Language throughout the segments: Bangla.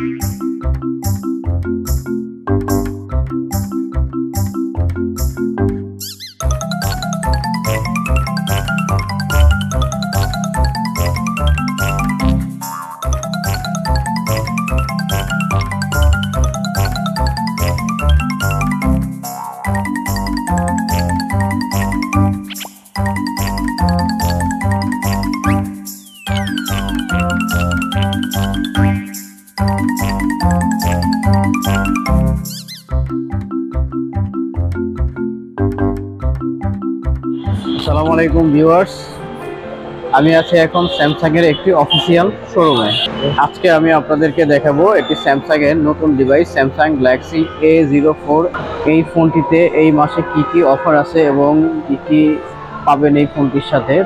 আসসালামু আলাইকুম ভিউয়ার্স, আমি আছি এখন স্যামসাং এর একটি অফিসিয়াল শোরুমে। আজকে আমি আপনাদেরকে দেখাবো একটি স্যামসাং এর নতুন ডিভাইস স্যামসাং গ্যালাক্সি A04। এই ফোনটিতে এই মাসে কি কি অফার আছে এবং কি কি পাবেন এই ফোনটির সাথে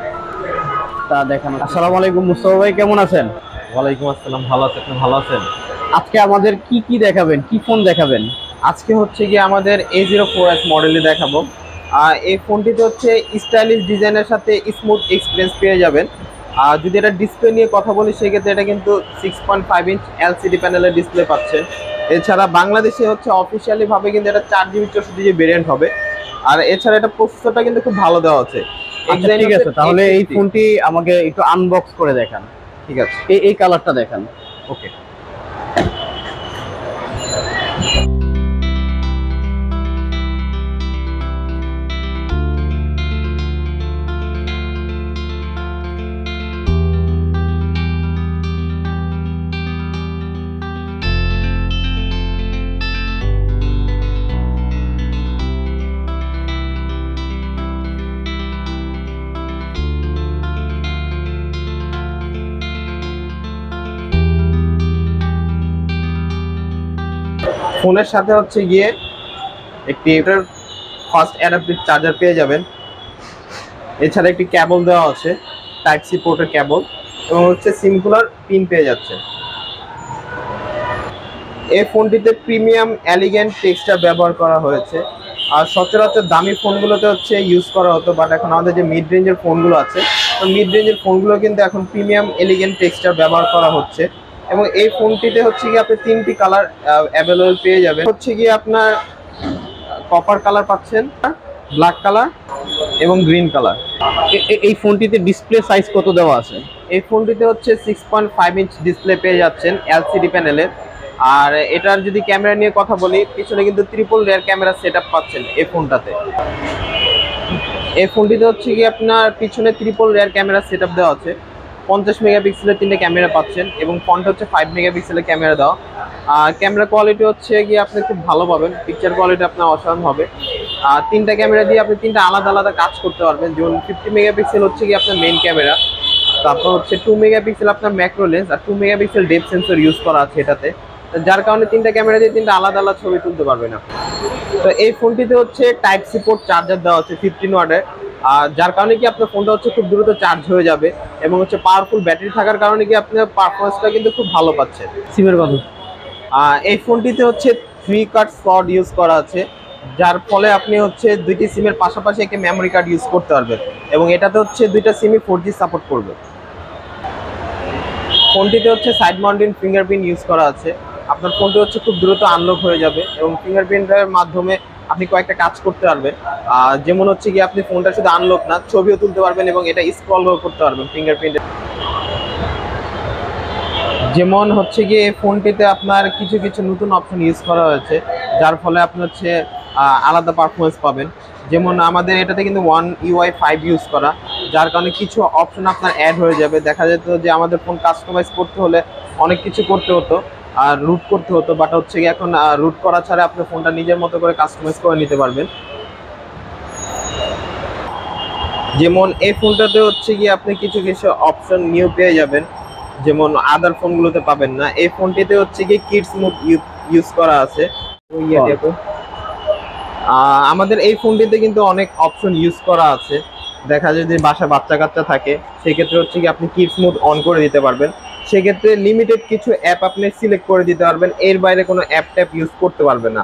তা দেখানো। আসসালামু আলাইকুম মুস্তাফা ভাই, কেমন আছেন? ওয়ালাইকুম আসসালাম, ভালো আছেন? আপনি ভালো আছেন? আজকে আমাদের কি কি দেখাবেন, কি ফোন দেখাবেন? আজকে হচ্ছে কি আমাদের A04s মডেলে দেখাবো। এই ফোনটিতে হচ্ছে স্টাইলিশ ডিজাইনের সাথে স্মুথ এক্সপিরিয়েন্স পেয়ে যাবেন। আর যদি এটা ডিসপ্লে নিয়ে কথা বলি সেক্ষেত্রে এটা কিন্তু 6.5 ইঞ্চ এলসিডি প্যানেলের ডিসপ্লে পাচ্ছেন। এছাড়া বাংলাদেশে হচ্ছে অফিসিয়ালি ভাবে কিন্তু এটা 4GB 64GB ভেরিয়েন্ট হবে। আর এছাড়া এটা প্রসেসরটা কিন্তু খুব ভালো দেওয়া আছে। আচ্ছা, ঠিক আছে, তাহলে এই ফোনটি আমাকে একটু আনবক্স করে দেখান। ঠিক আছে, এই কালারটা দেখান। ওকে। ফোনের সাথে হচ্ছে গিয়ে একটি ফাস্ট অ্যাডাপ্টিভ চার্জার পেয়ে যাবেন। এছাড়া একটি কেবল দেওয়া আছে, টাইপ সি পোর্টের কেবল, এবং হচ্ছে সিমগুলার পিন পেয়ে যাচ্ছে। এই ফোনটিতে প্রিমিয়াম এলিগেন্ট টেক্সচার ব্যবহার করা হয়েছে। আর সচরাচর দামি ফোনগুলোতে হচ্ছে ইউজ করা হতো, বাট এখন আমাদের যে মিড রেঞ্জের ফোনগুলো আছে, তো মিড রেঞ্জের ফোনগুলো কিন্তু এখন প্রিমিয়াম এলিগেন্ট টেক্সচার ব্যবহার করা হচ্ছে। এবং এই ফোনটিতে হচ্ছে গিয়ে আপনি 3টি কালার অ্যাভেলেবল পেয়ে যাবেন। হচ্ছে গিয়ে আপনার কপার কালার পাচ্ছেন, ব্ল্যাক কালার এবং গ্রিন কালার। এই ফোনটিতে ডিসপ্লে সাইজ কত দেওয়া আছে? এই ফোনটিতে হচ্ছে 6.5 ইঞ্চ ডিসপ্লে পেয়ে যাচ্ছেন এলসিডি প্যানেলের। আর এটার যদি ক্যামেরা নিয়ে কথা বলি, পিছনে কিন্তু ট্রিপল রেয়ার ক্যামেরা সেটআপ পাচ্ছেন এই ফোনটাতে। এই ফোনটিতে হচ্ছে কি আপনার পিছনে ট্রিপল রেয়ার ক্যামেরা সেটআপ দেওয়া আছে। 50 মেগাপিক্সেলের 3টে ক্যামেরা পাচ্ছেন এবং ফ্রন্ট হচ্ছে 5 মেগাপিক্সেলের ক্যামেরা দেওয়া। আর ক্যামেরা কোয়ালিটি হচ্ছে গিয়ে আপনি খুব ভালো পাবেন, পিকচার কোয়ালিটি আপনার অসাধারণ হবে। আর 3টা ক্যামেরা দিয়ে আপনি 3টা আলাদা আলাদা কাজ করতে পারবেন। যেমন 50 মেগাপিক্সেল হচ্ছে গিয়ে আপনার মেইন ক্যামেরা, তারপর হচ্ছে 2 মেগাপিক্সেল আপনার ম্যাক্রো লেন্স, আর 2 মেগাপিক্সেল ডেপথ সেন্সর ইউজ করা আছে এটাতে, যার কারণে 3টা ক্যামেরা দিয়ে 3টা আলাদা আলাদা ছবি তুলতে পারবেন আপনি। তো এই ফোনটিতে হচ্ছে টাইপ সি পোর্ট চার্জার দেওয়া আছে 15 ওয়াটের, আর যার কারণে কি আপনার ফোনটা হচ্ছে খুব দ্রুত চার্জ হয়ে যাবে এবং হচ্ছে পাওয়ারফুল ব্যাটারি থাকার কারণে কি আপনার পারফরমেন্সটা কিন্তু খুব ভালো পাচ্ছেন। সিমের কত? এই ফোনটিতে হচ্ছে 3 কার্ড স্লট ইউজ করা আছে, যার ফলে আপনি হচ্ছে 2টি সিমের পাশাপাশি একটি মেমোরি কার্ড ইউজ করতে পারবেন এবং এটাতে হচ্ছে 2টা সিমই 4G সাপোর্ট করবে। ফোনটিতে হচ্ছে সাইড মাউন্টেন ফিঙ্গারপ্রিন্ট ইউজ করা আছে। আপনার ফোনটি হচ্ছে খুব দ্রুত আনলক হয়ে যাবে এবং ফিঙ্গারপ্রিন্টের মাধ্যমে আপনি কয়েকটা কাজ করতে পারবেন। যেমন হচ্ছে কি আপনি ফোনটা শুধু আনলক না, ছবিও তুলতে পারবেন এবং এটা স্ক্রলও করতে পারবেন ফিঙ্গারপ্রিন্টে। যেমন হচ্ছে গিয়ে এই ফোনটিতে আপনার কিছু কিছু নতুন অপশন ইউজ করা হয়েছে, যার ফলে আপনি হচ্ছে আলাদা পারফরমেন্স পাবেন। যেমন আমাদের এটাতে কিন্তু One UI 5 ইউজ করা, যার কারণে কিছু অপশন আপনার অ্যাড হয়ে যাবে। দেখা যেত যে আমাদের ফোন কাস্টমাইজ করতে হলে অনেক কিছু করতে হতো আর রুট করতে হতো, বাট হচ্ছে কি এখন রুট করা ছাড়া আপনি ফোনটা নিজের মতো করে কাস্টমাইজ করে নিতে পারবেন। যেমন এই ফোনটাতে হচ্ছে কি আপনি কিছু কিছু অপশন নিউ পেয়ে যাবেন, যেমন আদার ফোনগুলোতে পাবেন না। এই ফোনটিতে হচ্ছে কি কিডস মোড ইউজ করা আছে। আমাদের এই ফোনটিতে কিন্তু অনেক অপশন ইউজ করা আছে। দেখা যায় যদি বাসায় বাচ্চা কাচ্চা থাকে সেক্ষেত্রে হচ্ছে কি আপনি কিডস মোড অন করে দিতে পারবেন। সেক্ষেত্রে লিমিটেড কিছু অ্যাপ আপনি সিলেক্ট করে দিতে পারবেন, এর বাইরে কোনো অ্যাপ ট্যাপ ইউজ করতে পারবেন না।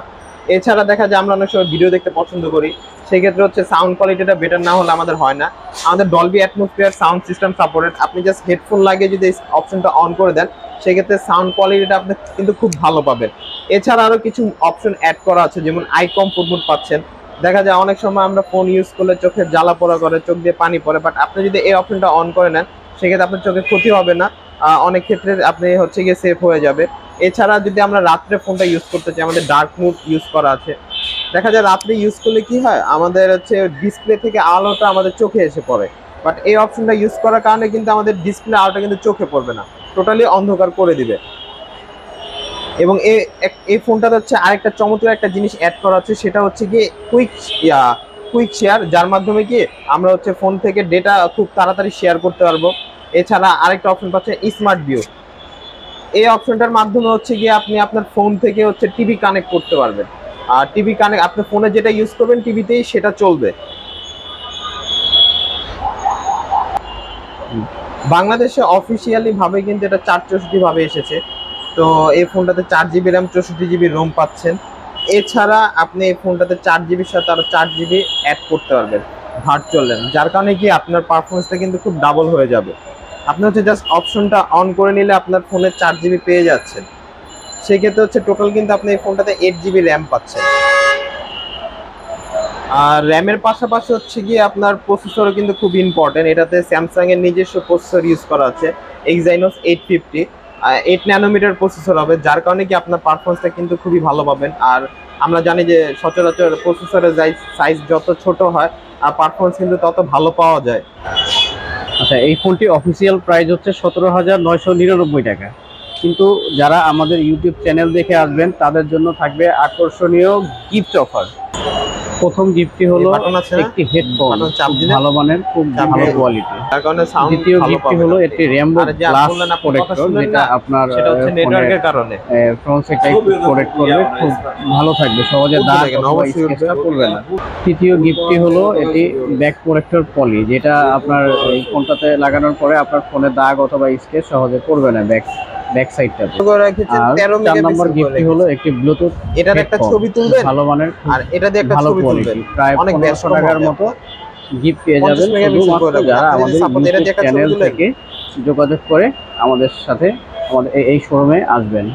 এছাড়া দেখা যায় আমরা অনেক সময় ভিডিও দেখতে পছন্দ করি, সেক্ষেত্রে হচ্ছে সাউন্ড কোয়ালিটিটা বেটার না হলে আমাদের হয় না। আমাদের Dolby atmosphere sound system supported, আপনি জাস্ট হেডফোন লাগিয়ে যদি এই অপশনটা অন করে দেন সেক্ষেত্রে সাউন্ড কোয়ালিটিটা আপনি কিন্তু খুব ভালো পাবেন। এছাড়া আরো কিছু অপশন অ্যাড করা আছে, যেমন আই কমফোর্ট মোড পাচ্ছেন। দেখা যায় অনেক সময় আমরা ফোন ইউজ করলে চোখে জ্বালা পোড়া করে, চোখ দিয়ে পানি পড়ে, বাট আপনি যদি এই অপশনটা অন করে নেন সেক্ষেত্রে আপনার চোখে ক্ষতি হবে না, অনেক ক্ষেত্রে আপনি হচ্ছে গিয়ে সেফ হয়ে যাবে। এছাড়া যদি আমরা রাত্রে ফোনটা ইউজ করতে চাই, আমাদের ডার্ক মোড ইউজ করা আছে। দেখা যায় রাত্রে ইউজ করলে কি হয়, আমাদের হচ্ছে ডিসপ্লে থেকে আলোটা আমাদের চোখে এসে পড়ে, বাট এই অপশনটা ইউজ করার কারণে কিন্তু আমাদের ডিসপ্লে আলোটা কিন্তু চোখে পড়বে না, টোটালি অন্ধকার করে দিবে। এবং এই ফোনটাতে হচ্ছে আরেকটা চমৎকার একটা জিনিস অ্যাড করা হচ্ছে, সেটা হচ্ছে কি কুইক শেয়ার, যার মাধ্যমে কি আমরা হচ্ছে ফোন থেকে ডেটা খুব তাড়াতাড়ি শেয়ার করতে পারবো। এছাড়া আরেকটা অপশন পাচ্ছেন স্মার্ট ভিউ। এই অপশনটার মাধ্যমে হচ্ছে গিয়ে আপনি আপনার ফোন থেকে হচ্ছে টিভি কানেক্ট করতে পারবেন, আর টিভি কানেক্ট আপনি ফোনে যেটা ইউজ করবেন টিভিতেই সেটা চলবে। বাংলাদেশে অফিসিয়ালি ভাবে কিন্তু এটা 464 ভাবে এসেছে। তো এই ফোনটাতে 4GB র্যাম 64GB রোম পাচ্ছেন। এছাড়া আপনি এই ফোনটাতে 4GBর সাথে আরো 4GB অ্যাড করতে পারবেন ভার্চুয়াল র্যাম, যার কারণে কি আপনার পারফরমেন্সটা কিন্তু খুব ডাবল হয়ে যাবে। আপনি হচ্ছে জাস্ট অপশনটা অন করে নিলে আপনার ফোনে 4GB পেয়ে যাচ্ছেন। সেক্ষেত্রে হচ্ছে টোটাল কিন্তু আপনি এই ফোনটাতে 8GB র্যাম পাচ্ছেন। আর র্যামের পাশাপাশি হচ্ছে গিয়ে আপনার প্রসেসরও কিন্তু খুব ইম্পর্টেন্ট। এটাতে স্যামসাং এর নিজস্ব প্রসেসর ইউজ করা আছে, Exynos 850, 8 ন্যানোমিটার প্রসেসর হবে, যার কারণে কি আপনার পারফরমেন্সটা কিন্তু খুবই ভালো পাবেন। আর আমরা জানি যে সচরাচর প্রসেসরের সাইজ যত ছোট হয় আর পারফরমেন্স কিন্তু তত ভালো পাওয়া যায়। আচ্ছা, এই ফোনটি অফিসিয়াল প্রাইস হচ্ছে 17,999 টাকা, কিন্তু যারা আমাদের ইউটিউব চ্যানেল দেখে আসবেন তাদের জন্য থাকবে আকর্ষণীয় গিফট অফার। প্রথম গিফটটি হলো একটি হেডফোন, ভালো মানের, খুব ভালো কোয়ালিটি। দ্বিতীয় গিফটটি হলো একটি র্যাম্বো গ্লাস প্রোটেক্টর, যেটা আপনার নেটওয়ার্কের কারণে ফ্রন্ট সাইডটা প্রোটেক্ট করবে, খুব ভালো থাকবে, সহজে দাগ অথবা স্ক্র্যাচটা পড়বে না। তৃতীয় গিফটটি হলো এটি ব্যাক প্রোটেক্টর পলি, যেটা আপনার এই ফোনটাতে লাগানোর পরে আপনার ফোনে দাগ অথবা স্ক্র্যাচ সহজে পড়বে না ব্যাক সাইডটাতে। আর 4 নম্বর গিফটটি হলো একটি ব্লুটুথ, এটার একটা ছবি তুলবেন ভালো মানের, আর এটা দিয়ে একটা ছবি তুলবেন, প্রায় 1500 টাকার মতো গিফট পেয়ে যাবেন শুধুমাত্র যারা আমাদের চ্যানেল থেকে যোগাযোগ করে আমাদের সাথে আমাদের এই শোরুমে আসবেন।